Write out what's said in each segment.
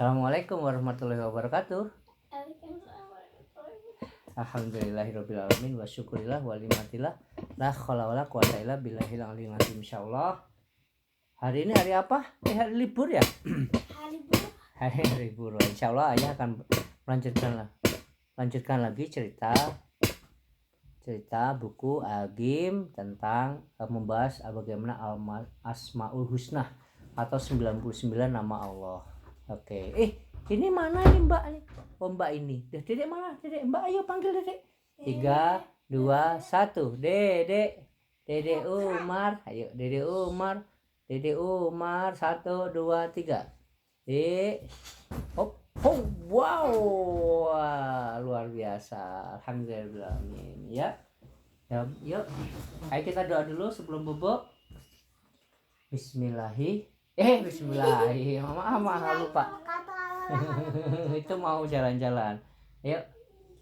Assalamualaikum warahmatullahi wabarakatuh. Alhamdulillahirobbilalamin wa syukurillah wa limatillah la khala wala quwata illa billahil aliyil azim. Insyaallah hari ini hari apa? Hari libur ya? Hari libur. Insyaallah ayah akan melanjutkan lagi cerita buku Agim tentang membahas bagaimana Asmaul Husna atau 99 nama Allah. Oke. Ini mana nih Mbak nih? Oh Mbak ini. Dedek mana? Dedek Mbak ayo panggil Dedek. 3 2 1. Dedek Umar. Ayo Dedek Umar. Dedek Umar 1 2 3. Hop. Oh, wow. Wah, luar biasa. Alhamdulillah. Ya. Yuk. Ayo kita doa dulu sebelum bobo. Bismillahirrahmanirrahim. Mama lupa. Itu mau jalan-jalan. Yuk.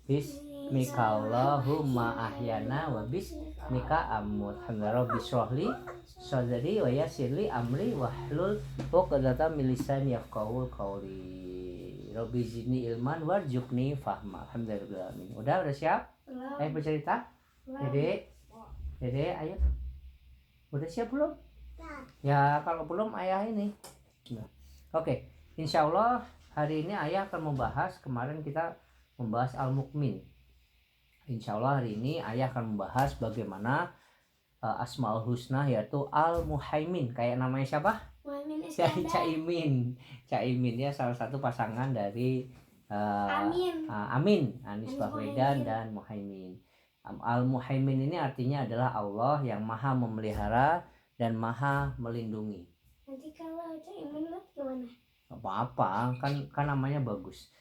Bismikallahumma ahyana wa bismika amut. Alhamdulillah bisrohli sadri wa yassirli amri wahlul 'uqdatam min lisani yafqahul qawli. Rabbi zidni ilman warzuqni fahma. Alhamdulillah. Udah siap? Ayo bercerita. Dede ayo. Udah siap belum? Ya kalau belum ayah ini. Oke. Insyaallah hari ini ayah akan membahas, kemarin kita membahas Al-Mukmin. Insyaallah hari ini ayah akan membahas bagaimana Asmaul Husna yaitu Al-Muhaimin. Kayak namanya siapa? Caimin ya, salah satu pasangan dari Amin, Anies Baswedan dan Muhaimin. Al-Muhaimin ini artinya adalah Allah yang maha memelihara dan maha melindungi. Nanti kalau Caimin gimana? Apa-apa, kan namanya bagus.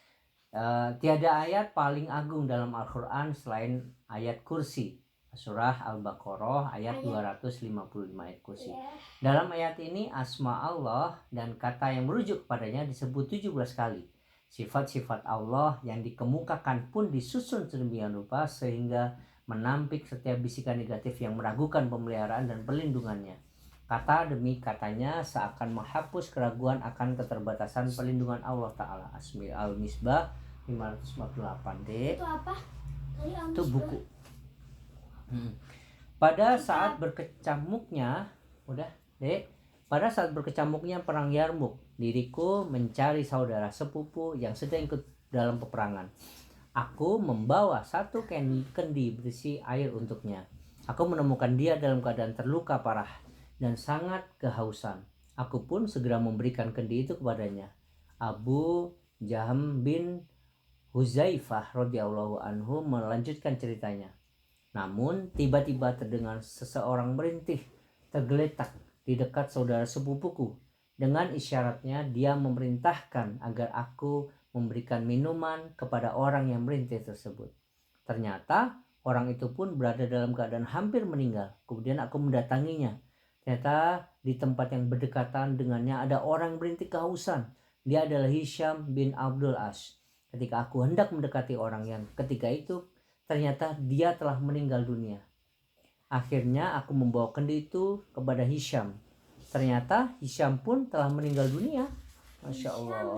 Tiada ayat paling agung dalam Al-Quran selain ayat kursi. Surah Al-Baqarah ayat 255 ayat kursi. Dalam ayat ini asma Allah dan kata yang merujuk padanya disebut 17 kali. Sifat-sifat Allah yang dikemukakan pun disusun sedemikian rupa sehingga menampik setiap bisikan negatif yang meragukan pemeliharaan dan perlindungannya. Kata demi katanya seakan menghapus keraguan akan keterbatasan perlindungan Allah Ta'ala. Asmi Al-Misbah 548. Itu apa? Itu buku. Pada saat berkecamuknya perang Yarmuk, diriku mencari saudara sepupu yang sedang ikut dalam peperangan. Aku membawa satu kendi berisi air untuknya. Aku menemukan dia dalam keadaan terluka parah dan sangat kehausan. Aku pun segera memberikan kendi itu kepadanya. Abu Jahm bin Huzaifah radhiyallahu anhu melanjutkan ceritanya. Namun tiba-tiba terdengar seseorang merintih tergeletak di dekat saudara sepupuku. Dengan isyaratnya dia memerintahkan agar aku memberikan minuman kepada orang yang merintih tersebut. Ternyata orang itu pun berada dalam keadaan hampir meninggal. Kemudian aku mendatanginya. Ternyata di tempat yang berdekatan dengannya ada orang merintih kehausan. Dia adalah Hisham bin Abdul As. Ketika aku hendak mendekati orang yang ketiga itu, ternyata dia telah meninggal dunia. Akhirnya aku membawa kendi itu kepada Hisham. Ternyata Hisham pun telah meninggal dunia. Masya Allah.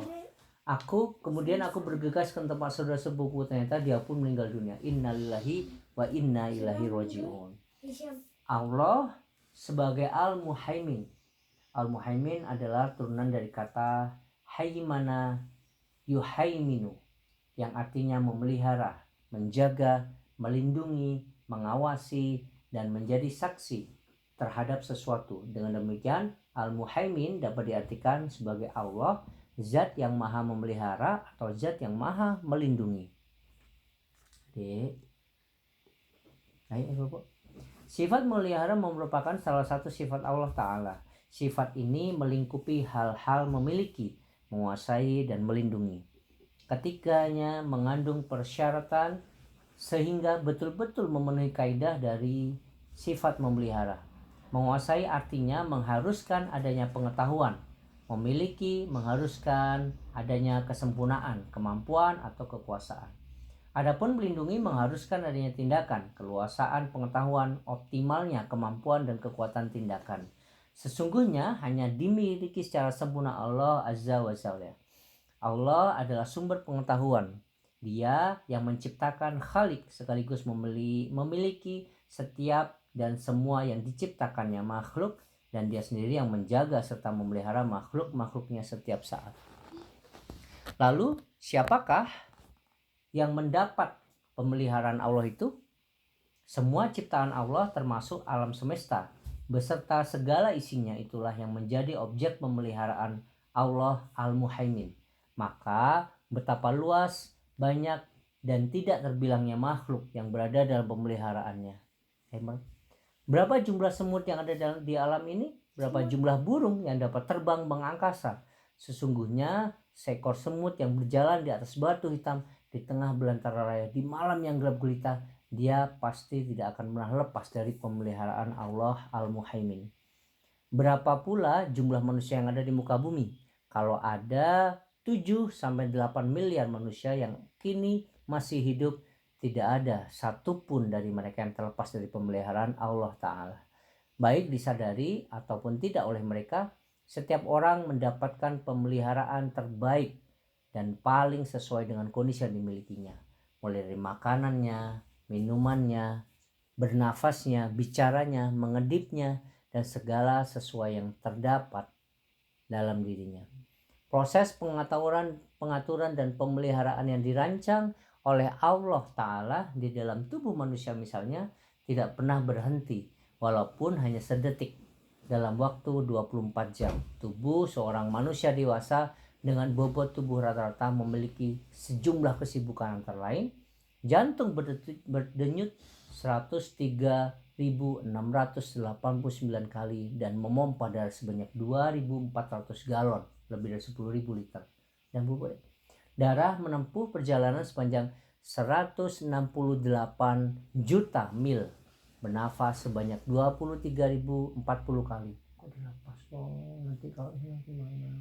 Kemudian aku bergegas ke tempat saudara sepupu. Ternyata dia pun meninggal dunia. Innalillahi wa inna ilaihi raji'un. Allah sebagai Al-Muhaimin. Al-Muhaimin adalah turunan dari kata haimana yuhaiminu, yang artinya memelihara, menjaga, melindungi, mengawasi, dan menjadi saksi terhadap sesuatu. Dengan demikian, Al-Muhaimin dapat diartikan sebagai Allah, zat yang maha memelihara atau zat yang maha melindungi. Sifat memelihara merupakan salah satu sifat Allah Ta'ala. Sifat ini melingkupi hal-hal memiliki, menguasai, dan melindungi. Ketiganya mengandung persyaratan sehingga betul-betul memenuhi kaidah dari sifat memelihara. Menguasai artinya mengharuskan adanya pengetahuan. Memiliki mengharuskan adanya kesempurnaan, kemampuan, atau kekuasaan. Adapun melindungi mengharuskan adanya tindakan, keluasaan, pengetahuan, optimalnya kemampuan dan kekuatan tindakan. Sesungguhnya hanya dimiliki secara sempurna Allah Azza wa Jalla. Allah adalah sumber pengetahuan. Dia yang menciptakan Khalik sekaligus memiliki setiap dan semua yang diciptakannya makhluk, dan dia sendiri yang menjaga serta memelihara makhluk-makhluknya setiap saat. Lalu siapakah yang mendapat pemeliharaan Allah itu? Semua ciptaan Allah termasuk alam semesta beserta segala isinya itulah yang menjadi objek pemeliharaan Allah Al-Muhaimin. Maka betapa luas, banyak, dan tidak terbilangnya makhluk yang berada dalam pemeliharaannya. Emang berapa jumlah semut yang ada di alam ini? Berapa jumlah burung yang dapat terbang mengangkasa? Sesungguhnya seekor semut yang berjalan di atas batu hitam di tengah belantara raya di malam yang gelap gulita, dia pasti tidak akan pernah lepas dari pemeliharaan Allah Al-Muhaimin. Berapa pula jumlah manusia yang ada di muka bumi? Kalau ada 7-8 miliar manusia yang kini masih hidup, tidak ada satupun dari mereka yang terlepas dari pemeliharaan Allah Ta'ala. Baik disadari ataupun tidak oleh mereka, setiap orang mendapatkan pemeliharaan terbaik dan paling sesuai dengan kondisi yang dimilikinya. Mulai dari makanannya, minumannya, bernafasnya, bicaranya, mengedipnya, dan segala sesuai yang terdapat dalam dirinya. Proses pengaturan dan pemeliharaan yang dirancang oleh Allah Ta'ala di dalam tubuh manusia misalnya tidak pernah berhenti walaupun hanya sedetik. Dalam waktu 24 jam tubuh seorang manusia dewasa dengan bobot tubuh rata-rata memiliki sejumlah kesibukan antara lain jantung berdenyut 103.689 kali dan memompa darah sebanyak 2.400 galon, lebih dari 10.000 liter. Dan darah menempuh perjalanan sepanjang 168 juta mil, bernafas sebanyak 23.040 kali. Kok dilepas dong, nanti kalau ini gimana?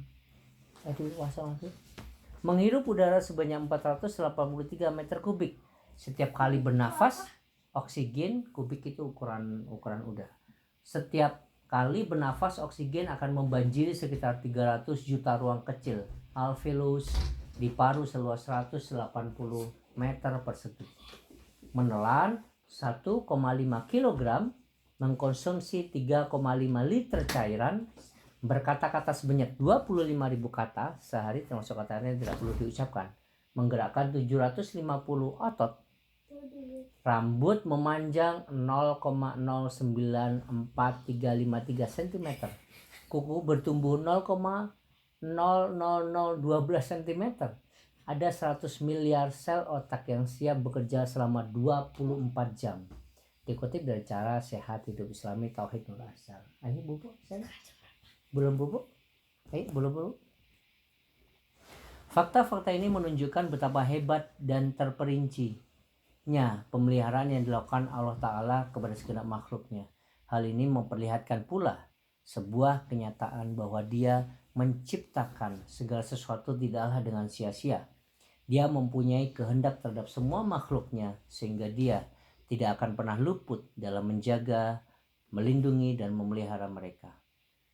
Menghirup udara sebanyak 483 meter kubik. Setiap kali bernafas, oksigen kubik itu ukuran udara. Setiap kali bernafas, oksigen akan membanjiri sekitar 300 juta ruang kecil alveolus di paru seluas 180 meter persegi. Menelan 1,5 kg, mengkonsumsi 3,5 liter cairan, berkata-kata sebanyak 25.000 kata sehari termasuk kata-kata yang tidak perlu diucapkan, menggerakkan 750 otot, rambut memanjang 0,094353 cm, kuku bertumbuh 0,00012 cm. Ada 100 miliar sel otak yang siap bekerja selama 24 jam. Dikutip dari Cara Sehat Hidup Islami Tauhid Nur Asal. Ayo bubuk, saya belum bubuk. Belum bubuk. Fakta-fakta ini menunjukkan betapa hebat dan terperincinya pemeliharaan yang dilakukan Allah Ta'ala kepada segenap makhluknya. Hal ini memperlihatkan pula sebuah kenyataan bahwa Dia menciptakan segala sesuatu tidaklah dengan sia-sia. Dia mempunyai kehendak terhadap semua makhluknya sehingga Dia tidak akan pernah luput dalam menjaga, melindungi, dan memelihara mereka.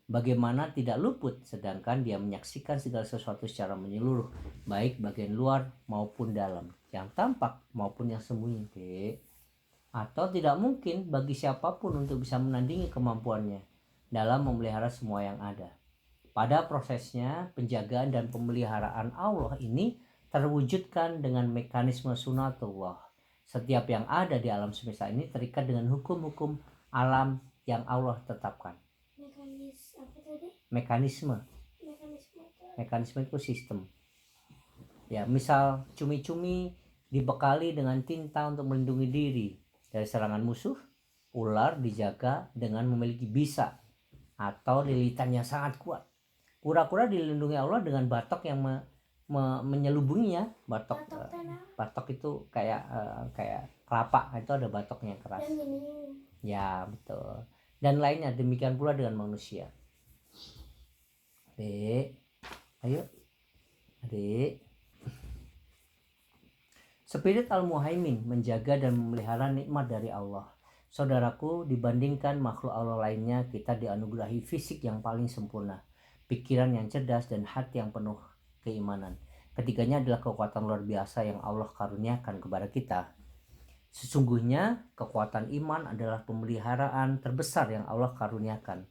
Bagaimana tidak luput sedangkan Dia menyaksikan segala sesuatu secara menyeluruh, baik bagian luar maupun dalam, yang tampak maupun yang sembunyi. Atau tidak mungkin bagi siapapun untuk bisa menandingi kemampuannya dalam memelihara semua yang ada. Pada prosesnya, penjagaan dan pemeliharaan Allah ini terwujudkan dengan mekanisme sunatullah. Setiap yang ada di alam semesta ini terikat dengan hukum-hukum alam yang Allah tetapkan. Mekanisme itu sistem. Ya, misal cumi-cumi dibekali dengan tinta untuk melindungi diri dari serangan musuh. Ular dijaga dengan memiliki bisa atau lilitannya sangat kuat. Kura-kura dilindungi Allah dengan batok yang menyelubunginya. Batok itu kayak kelapa, itu ada batoknya yang keras. Ya, betul. Dan lainnya, demikian pula dengan manusia. Ayo adik. Spirit Al-Muhaimin menjaga dan memelihara nikmat dari Allah. Saudaraku, dibandingkan makhluk Allah lainnya, kita dianugerahi fisik yang paling sempurna, pikiran yang cerdas, dan hati yang penuh keimanan. Ketiganya adalah kekuatan luar biasa yang Allah karuniakan kepada kita. Sesungguhnya kekuatan iman adalah pemeliharaan terbesar yang Allah karuniakan.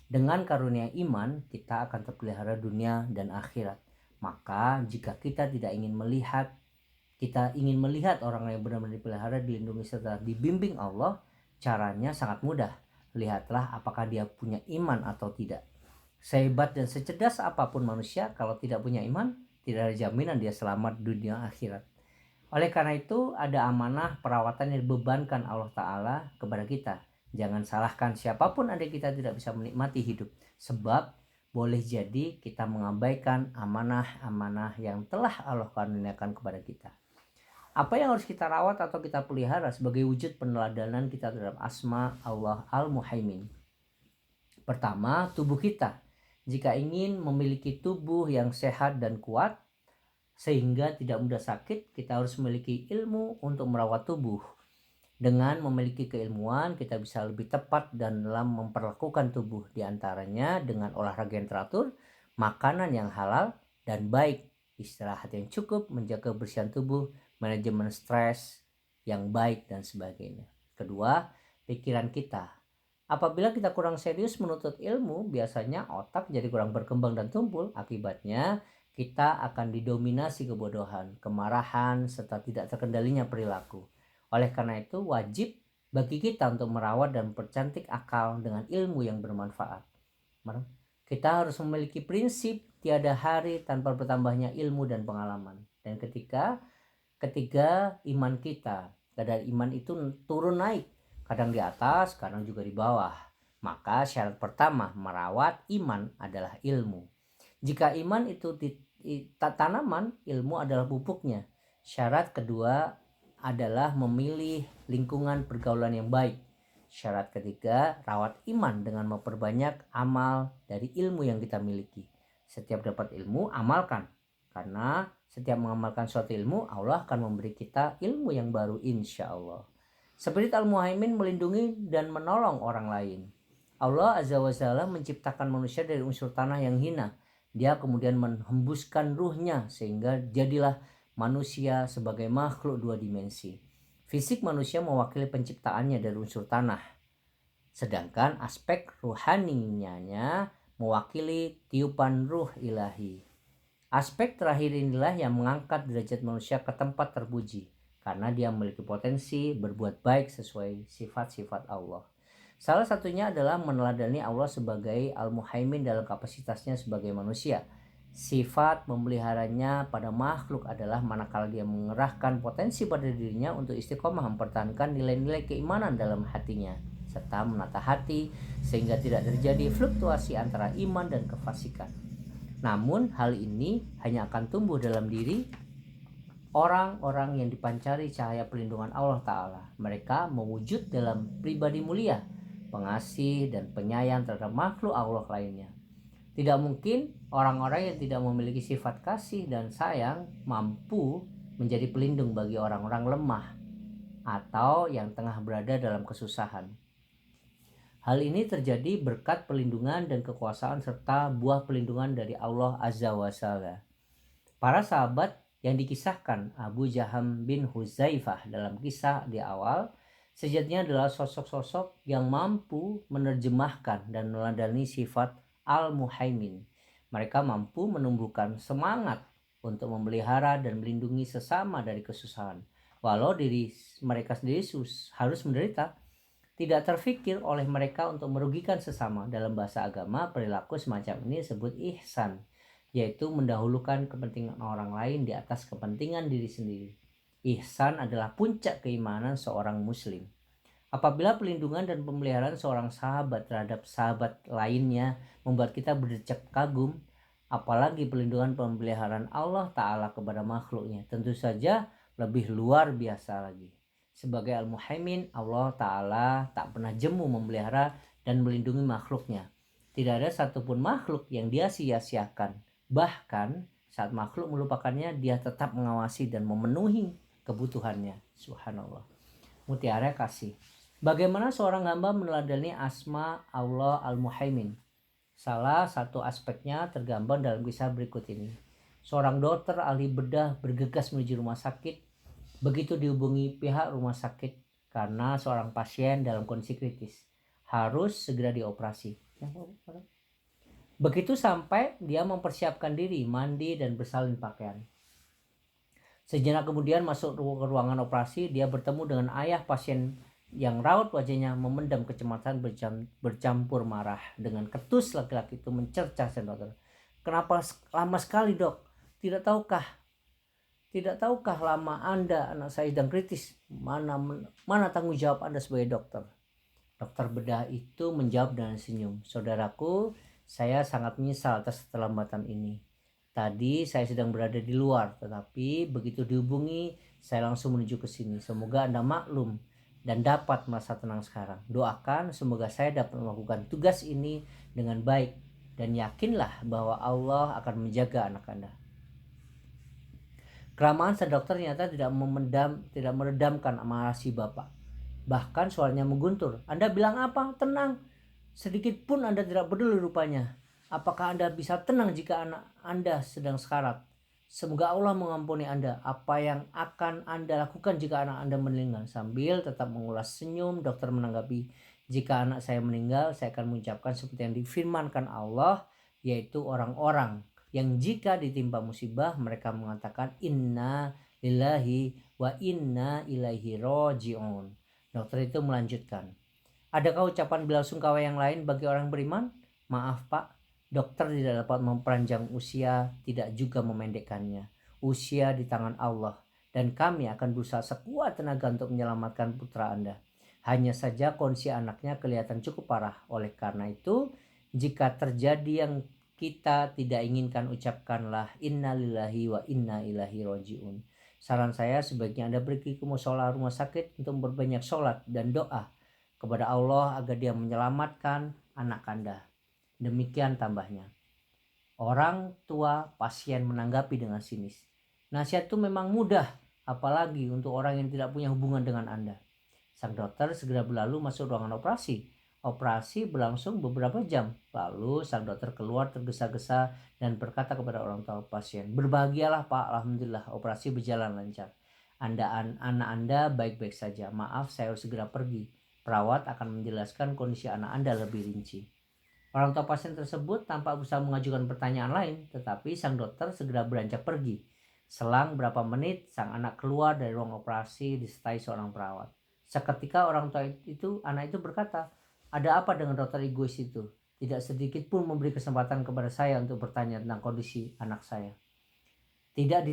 Dengan karunia iman, kita akan terpelihara dunia dan akhirat. Maka jika kita ingin melihat orang yang benar-benar dipelihara, dilindungi serta dibimbing Allah, caranya sangat mudah. Lihatlah apakah dia punya iman atau tidak. Sehebat dan secerdas apapun manusia, kalau tidak punya iman, tidak ada jaminan dia selamat dunia akhirat. Oleh karena itu, ada amanah perawatan yang dibebankan Allah Ta'ala kepada kita. Jangan salahkan siapapun andai kita tidak bisa menikmati hidup. Sebab boleh jadi kita mengabaikan amanah-amanah yang telah Allah karuniakan kepada kita. Apa yang harus kita rawat atau kita pelihara sebagai wujud peneladanan kita terhadap asma Allah Al-Muhaimin? Pertama, tubuh kita. Jika ingin memiliki tubuh yang sehat dan kuat, sehingga tidak mudah sakit, kita harus memiliki ilmu untuk merawat tubuh. Dengan memiliki keilmuan, kita bisa lebih tepat dalam memperlakukan tubuh, diantaranya dengan olahraga yang teratur, makanan yang halal dan baik, istirahat yang cukup, menjaga kebersihan tubuh, manajemen stres yang baik, dan sebagainya. Kedua, pikiran kita. Apabila kita kurang serius menuntut ilmu, biasanya otak jadi kurang berkembang dan tumpul. Akibatnya kita akan didominasi kebodohan, kemarahan, serta tidak terkendalinya perilaku. Oleh karena itu, wajib bagi kita untuk merawat dan mempercantik akal dengan ilmu yang bermanfaat. Kita harus memiliki prinsip tiada hari tanpa bertambahnya ilmu dan pengalaman. Dan ketiga, iman kita. Kadar iman itu turun naik, kadang di atas, kadang juga di bawah. Maka syarat pertama merawat iman adalah ilmu. Jika iman itu tanaman, ilmu adalah pupuknya. Syarat kedua adalah memilih lingkungan pergaulan yang baik. Syarat ketiga, rawat iman dengan memperbanyak amal dari ilmu yang kita miliki. Setiap dapat ilmu, amalkan. Karena setiap mengamalkan suatu ilmu, Allah akan memberi kita ilmu yang baru, insya Allah. Spirit Al-Muhaimin melindungi dan menolong orang lain. Allah Azza wa Jalla menciptakan manusia dari unsur tanah yang hina. Dia kemudian menghembuskan ruhnya sehingga jadilah manusia sebagai makhluk dua dimensi. Fisik manusia mewakili penciptaannya dari unsur tanah, sedangkan aspek ruhaninya mewakili tiupan ruh ilahi. Aspek terakhir inilah yang mengangkat derajat manusia ke tempat terpuji, karena dia memiliki potensi berbuat baik sesuai sifat-sifat Allah. Salah satunya adalah meneladani Allah sebagai Al-Muhaimin dalam kapasitasnya sebagai manusia. Sifat memeliharanya pada makhluk adalah manakala dia mengerahkan potensi pada dirinya untuk istiqomah mempertahankan nilai-nilai keimanan dalam hatinya, serta menata hati sehingga tidak terjadi fluktuasi antara iman dan kefasikan. Namun hal ini hanya akan tumbuh dalam diri orang-orang yang dipancari cahaya pelindungan Allah Ta'ala. Mereka mewujud dalam pribadi mulia, pengasih dan penyayang terhadap makhluk Allah lainnya. Tidak mungkin orang-orang yang tidak memiliki sifat kasih dan sayang mampu menjadi pelindung bagi orang-orang lemah atau yang tengah berada dalam kesusahan. Hal ini terjadi berkat pelindungan dan kekuasaan serta buah pelindungan dari Allah Azza wa Jalla. Para sahabat yang dikisahkan Abu Jaham bin Huzaifah dalam kisah di awal, sejatinya adalah sosok-sosok yang mampu menerjemahkan dan meneladani sifat Al-Muhaimin. Mereka mampu menumbuhkan semangat untuk memelihara dan melindungi sesama dari kesusahan. Walau diri mereka sendiri harus menderita, tidak terfikir oleh mereka untuk merugikan sesama. Dalam bahasa agama, perilaku semacam ini disebut ihsan, yaitu mendahulukan kepentingan orang lain di atas kepentingan diri sendiri. Ihsan adalah puncak keimanan seorang muslim. Apabila pelindungan dan pemeliharaan seorang sahabat terhadap sahabat lainnya membuat kita berdecak kagum, apalagi pelindungan pemeliharaan Allah Ta'ala kepada makhluknya, tentu saja lebih luar biasa lagi. Sebagai Al-Muhaimin, Allah Ta'ala tak pernah jemu memelihara dan melindungi makhluknya. Tidak ada satupun makhluk yang dia sia-siakan. Bahkan saat makhluk melupakannya, dia tetap mengawasi dan memenuhi kebutuhannya. Subhanallah. Mutiara kasih. Bagaimana seorang hamba meneladani asma Allah Al-Muhaimin? Salah satu aspeknya tergambar dalam kisah berikut ini. Seorang dokter ahli bedah bergegas menuju rumah sakit. Begitu dihubungi pihak rumah sakit karena seorang pasien dalam kondisi kritis harus segera dioperasi. Begitu sampai, dia mempersiapkan diri, mandi dan bersalin pakaian. Sejenak kemudian masuk ke ruangan operasi, dia bertemu dengan ayah pasien yang raut wajahnya memendam kecemasan bercampur marah. Dengan ketus laki-laki itu mencercah sang dokter. Kenapa lama sekali, dok? Tidak tahukah lama Anda anak saya sedang kritis? Mana tanggung jawab Anda sebagai dokter? Dokter bedah itu menjawab dengan senyum. Saudaraku, saya sangat menyesal atas keterlambatan ini. Tadi saya sedang berada di luar, tetapi begitu dihubungi, saya langsung menuju ke sini. Semoga Anda maklum dan dapat merasa tenang sekarang. Doakan semoga saya dapat melakukan tugas ini dengan baik, dan yakinlah bahwa Allah akan menjaga anak Anda. Keramaan sang dokter ternyata tidak meredamkan amarah si bapak. Bahkan suaranya mengguntur. Anda bilang apa? Tenang. Sedikit pun Anda tidak peduli rupanya. Apakah Anda bisa tenang jika anak Anda sedang sekarat? Semoga Allah mengampuni Anda. Apa yang akan Anda lakukan jika anak Anda meninggal? Sambil tetap mengulas senyum, dokter menanggapi, jika anak saya meninggal, saya akan mengucapkan seperti yang difirmankan Allah, yaitu orang-orang yang jika ditimpa musibah mereka mengatakan inna lillahi wa inna ilaihi raji'un. Dokter itu melanjutkan, adakah ucapan belasungkawa yang lain bagi orang beriman? Maaf Pak, dokter tidak dapat memperpanjang usia, tidak juga memendekkannya. Usia di tangan Allah, dan kami akan berusaha sekuat tenaga untuk menyelamatkan putra Anda. Hanya saja kondisi anaknya kelihatan cukup parah. Oleh karena itu, jika terjadi yang kita tidak inginkan, ucapkanlah innalillahi wa inna ilaihi raji'un. Saran saya sebaiknya Anda pergi ke mushola rumah sakit untuk berbanyak sholat dan doa kepada Allah agar dia menyelamatkan anak Anda. Demikian tambahnya. Orang tua pasien menanggapi dengan sinis. Nasihat itu memang mudah, apalagi untuk orang yang tidak punya hubungan dengan Anda. Sang dokter segera berlalu masuk ruangan operasi. Operasi berlangsung beberapa jam. Lalu sang dokter keluar tergesa-gesa dan berkata kepada orang tua pasien, berbahagialah Pak, alhamdulillah operasi berjalan lancar. Anak Anda baik-baik saja. Maaf saya harus segera pergi. Perawat akan menjelaskan kondisi anak Anda lebih rinci. Orang tua pasien tersebut tampak berusaha mengajukan pertanyaan lain, tetapi sang dokter segera beranjak pergi. Selang berapa menit, sang anak keluar dari ruang operasi disertai seorang perawat. Seketika anak itu berkata, ada apa dengan dokter egois itu? Tidak sedikit pun memberi kesempatan kepada saya untuk bertanya tentang kondisi anak saya. Tidak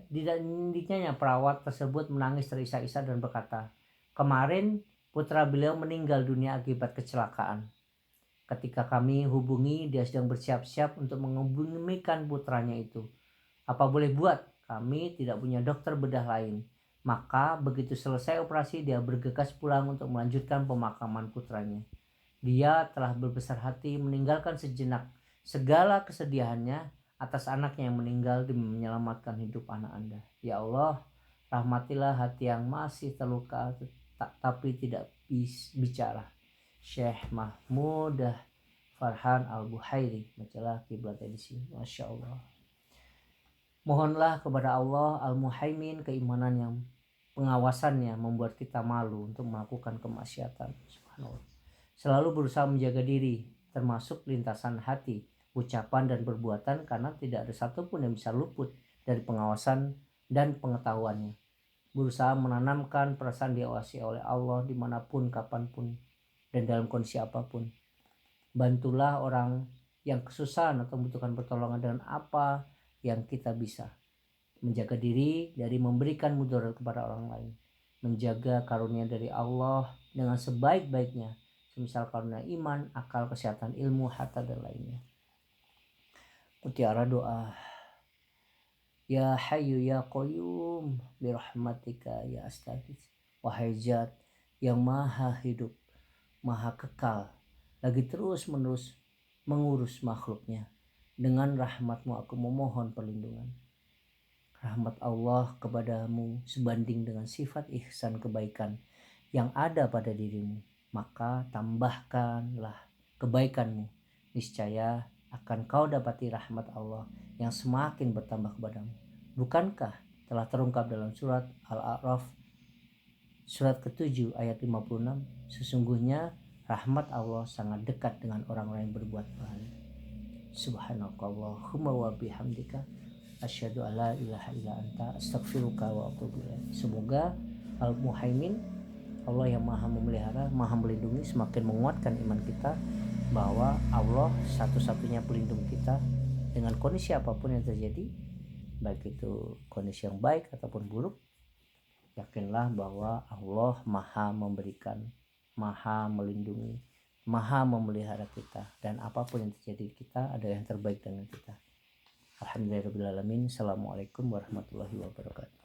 didiknya perawat tersebut menangis terisak-isak dan berkata, kemarin putra beliau meninggal dunia akibat kecelakaan. Ketika kami hubungi, dia sedang bersiap-siap untuk mengebumikan putranya itu. Apa boleh buat, kami tidak punya dokter bedah lain. Maka begitu selesai operasi, dia bergegas pulang untuk melanjutkan pemakaman putranya. Dia telah berbesar hati meninggalkan sejenak segala kesedihannya atas anaknya yang meninggal demi menyelamatkan hidup anak Anda. Ya Allah, rahmatilah hati yang masih terluka tapi tidak bicara. Syekh Mahmud Farhan Al-Buhairi, majalah Kiblat edisi. Masya Allah. Mohonlah kepada Allah Al-Muhaimin keimanan yang pengawasannya membuat kita malu untuk melakukan kemaksiatan. Subhanallah. Selalu berusaha menjaga diri, termasuk lintasan hati, ucapan dan perbuatan, karena tidak ada satupun yang bisa luput dari pengawasan dan pengetahuannya. Berusaha menanamkan perasaan diawasi oleh Allah dimanapun, kapanpun, dan dalam kondisi apapun. Bantulah orang yang kesusahan atau membutuhkan pertolongan dengan apa yang kita bisa. Menjaga diri dari memberikan mudarat kepada orang lain. Menjaga karunia dari Allah dengan sebaik-baiknya, semisal karunia iman, akal, kesehatan, ilmu, harta, dan lainnya. Mutiara doa. Ya Hayyu ya Qayyum birahmatika ya astaghits. Wahai Zat yang maha hidup, maha kekal, lagi terus menerus mengurus makhluknya, dengan rahmatmu aku memohon perlindungan. Rahmat Allah kepadamu sebanding dengan sifat ihsan kebaikan yang ada pada dirimu, maka tambahkanlah kebaikanmu, niscaya akan kau dapati rahmat Allah yang semakin bertambah kepadamu. Bukankah telah terungkap dalam surat Al-A'raf surat ke-7 ayat 56, sesungguhnya rahmat Allah sangat dekat dengan orang-orang yang berbuat baik. Subhanakallahumma wa bihamdika asyhadu an la ilaha illa anta astaghfiruka wa atubu ilaik. Semoga Al-Muhaimin, Allah yang maha memelihara, maha melindungi, semakin menguatkan iman kita bahwa Allah satu-satunya pelindung kita dengan kondisi apapun yang terjadi, baik itu kondisi yang baik ataupun buruk. Yakinlah bahwa Allah maha memberikan, maha melindungi, maha memelihara kita, dan apapun yang terjadi kita ada yang terbaik dengan kita. Alhamdulillahirabbil alamin. Assalamualaikum warahmatullahi wabarakatuh.